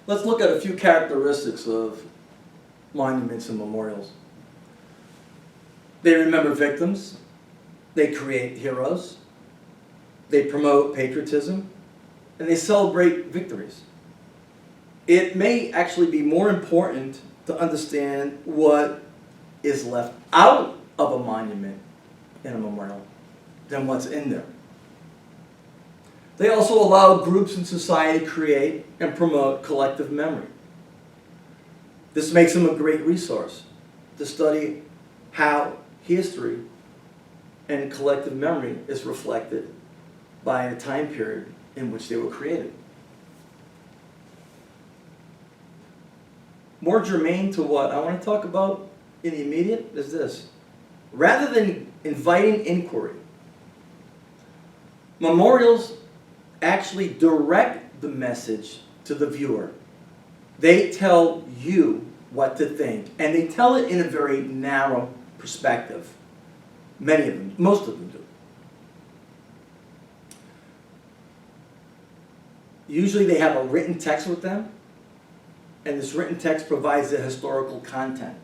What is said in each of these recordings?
Let's look at a few characteristics of monuments and memorials. They remember victims, they create heroes, they promote patriotism, and they celebrate victories. It may actually be more important to understand what is left out of a monument and a memorial than what's in there. They also allow groups in society to create and promote collective memory. This makes them a great resource to study how history and collective memory is reflected by the time period in which they were created. More germane to what I want to talk about in the immediate is this. Rather than inviting inquiry, memorials actually direct the message to the viewer. They tell you what to think, and they tell it in a very narrow perspective. Many of them, most of them do. Usually they have a written text with them, and this written text provides the historical content.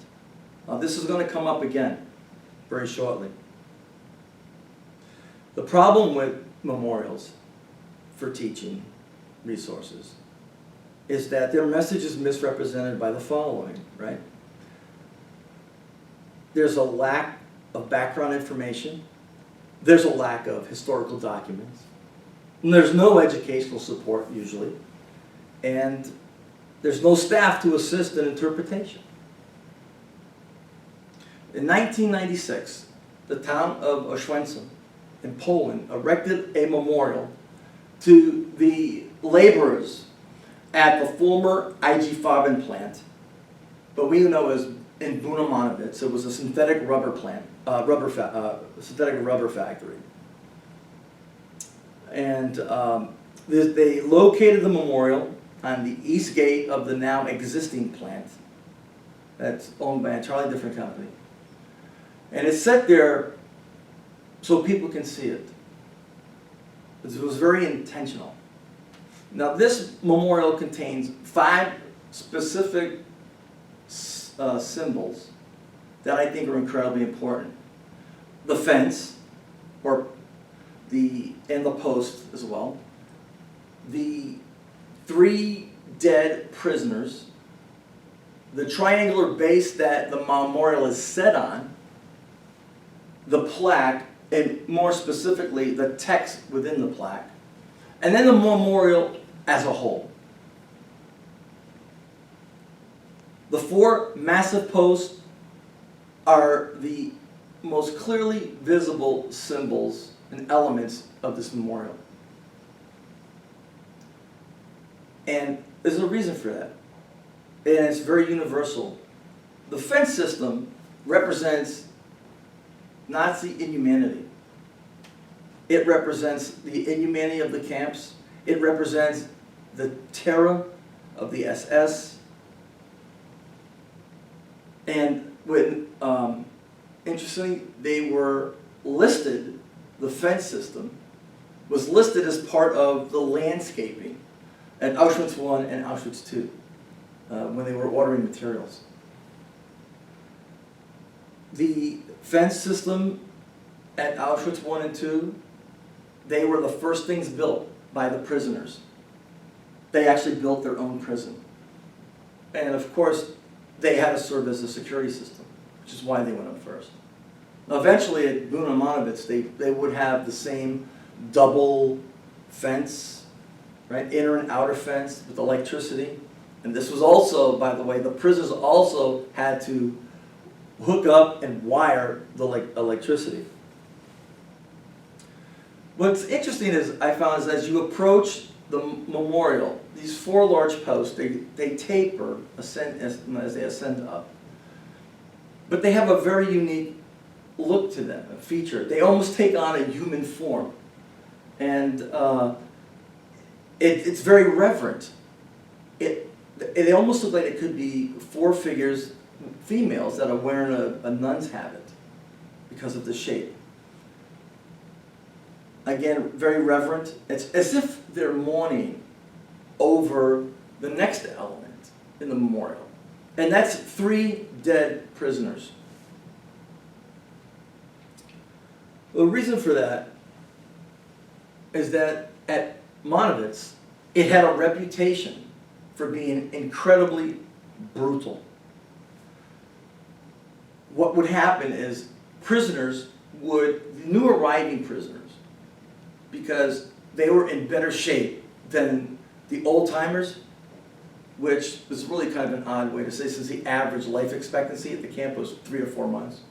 This is going to come up again very shortly. The problem with memorials for teaching resources is that their message is misrepresented by the following, right? There's a lack of background information. There's a lack of historical documents. And there's no educational support usually. And there's no staff to assist in interpretation. In 1996, the town of Oświęcim in Poland erected a memorial to the laborers at the former IG Farben plant, but we know as in Bunamanovic. It was a synthetic rubber plant, synthetic rubber factory. And they located the memorial on the east gate of the now existing plant that's owned by an entirely different company. And it's set there so people can see it. It was very intentional. Now this memorial contains 5 specific symbols that I think are incredibly important. The fence, and the post as well. The 3 dead prisoners. The triangular base that the memorial is set on. The plaque, and more specifically, the text within the plaque. And then the memorial as a whole. The 4 massive posts are the most clearly visible symbols and elements of this memorial. And there's a reason for that. And it's very universal. The fence system represents Nazi inhumanity. It represents the inhumanity of the camps. It represents the terror of the SS. And interestingly, they were listed, the fence system was listed as part of the landscaping at Auschwitz I and Auschwitz II when they were ordering materials. The fence system at Auschwitz I and II, they were the first things built by the prisoners. They actually built their own prison. And of course, they had to serve as a security system, which is why they went up first. Now, eventually at Bunamanovic, they would have the same double fence, right? Inner and outer fence with electricity. And this was also, by the way, the prisoners also had to hook up and wire the electricity. What's interesting is, I found, is as you approach the memorial, these 4 large posts, they taper as they ascend up. But they have a very unique look to them, a feature. They almost take on a human form. And it's very reverent. It almost looks like it could be 4 figures, females, that are wearing a nun's habit because of the shape. Again, very reverent. It's as if they're mourning over the next element in the memorial, and that's 3 dead prisoners. The reason for that is that at Monowitz, it had a reputation for being incredibly brutal. What would happen is new arriving prisoners, because they were in better shape than the old-timers, which is really kind of an odd way to say, since the average life expectancy at the camp was 3 or 4 months.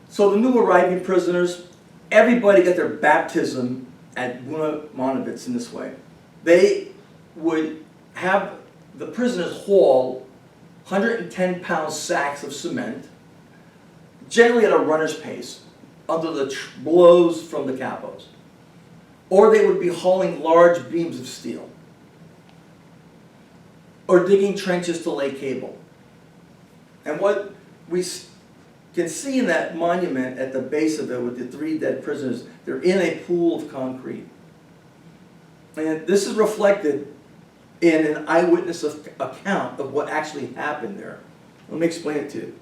So the new arriving prisoners, everybody got their baptism at Buna Monowitz in this way. They would have the prisoners haul 110-pound sacks of cement, generally at a runner's pace, under the blows from the capos. Or they would be hauling large beams of steel, or digging trenches to lay cable. And what we can see in that monument at the base of it with the 3 dead prisoners, they're in a pool of concrete. And this is reflected in an eyewitness account of what actually happened there. Let me explain it to you.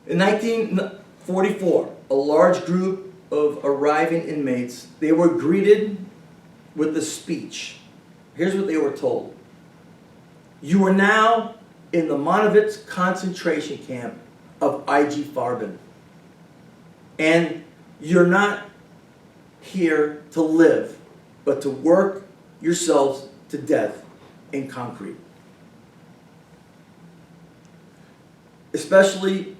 In 1944, a large group of arriving inmates, they were greeted with the speech. Here's what they were told. You are now in the Monowitz concentration camp of IG Farben. And you're not here to live, but to work yourselves to death in concrete. Especially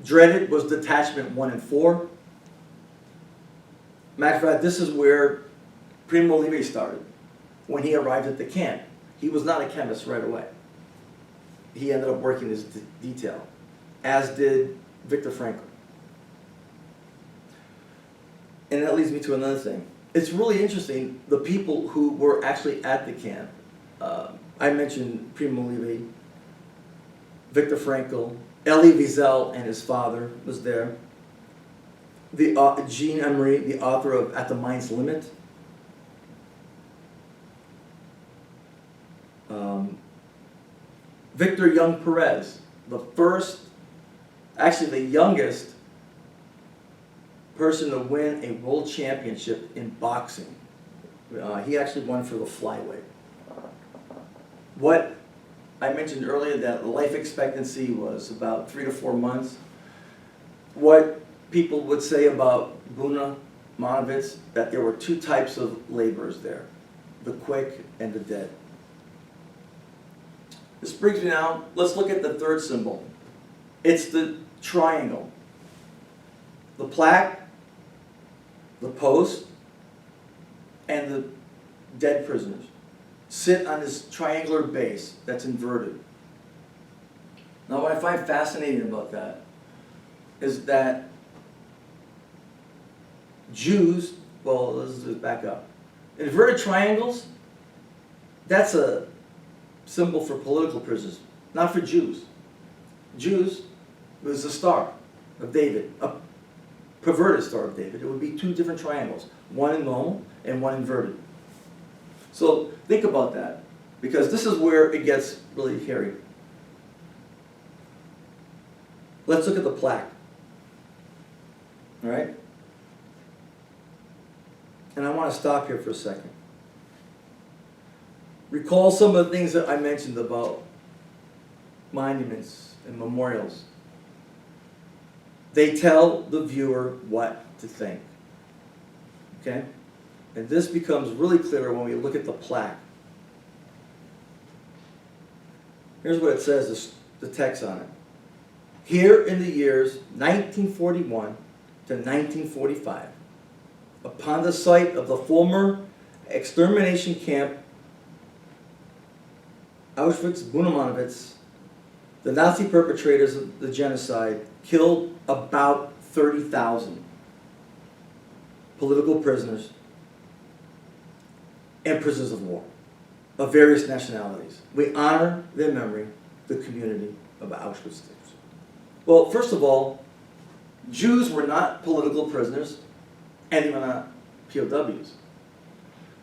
dreaded was Detachment 1 and 4. Matter of fact, this is where Primo Levi started when he arrived at the camp. He was not a chemist right away. He ended up working as detail, as did Viktor Frankl. And that leads me to another thing. It's really interesting, the people who were actually at the camp. I mentioned Primo Levi, Viktor Frankl, Elie Wiesel and his father was there. Jean Emery, the author of At the Mind's Limit. Victor Young Perez, the youngest person to win a world championship in boxing. He actually won for the flyweight. What I mentioned earlier, that life expectancy was about 3 to 4 months. What people would say about Buna Monowitz, that there were 2 types of laborers there, the quick and the dead. This brings me now, let's look at the 3rd symbol. It's the triangle. The plaque, the post, and the dead prisoners sit on this triangular base that's inverted. Now what I find fascinating about that is that Jews, well, let's just back up. Inverted triangles, that's a symbol for political prisoners, not for Jews. Jews was the Star of David, a perverted Star of David. It would be 2 different triangles, one in normal and one inverted. So think about that, because this is where it gets really hairy. Let's look at the plaque. All right? And I want to stop here for a second. Recall some of the things that I mentioned about monuments and memorials. They tell the viewer what to think. Okay? And this becomes really clear when we look at the plaque. Here's what it says, the text on it. Here in the years 1941 to 1945, upon the site of the former extermination camp Auschwitz-Bunamonowitz, the Nazi perpetrators of the genocide killed about 30,000 political prisoners and prisoners of war of various nationalities. We honor their memory, the community of Auschwitz. Well, first of all, Jews were not political prisoners, and they were not POWs.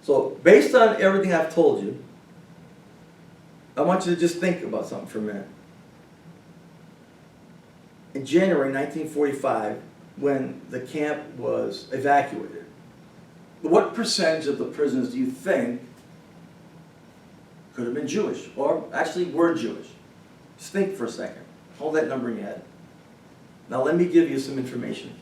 So based on everything I've told you, I want you to just think about something for a minute. In January 1945, when the camp was evacuated, what percentage of the prisoners do you think could have been Jewish, or actually were Jewish? Just think for a second. Hold that number in your head. Now let me give you some information.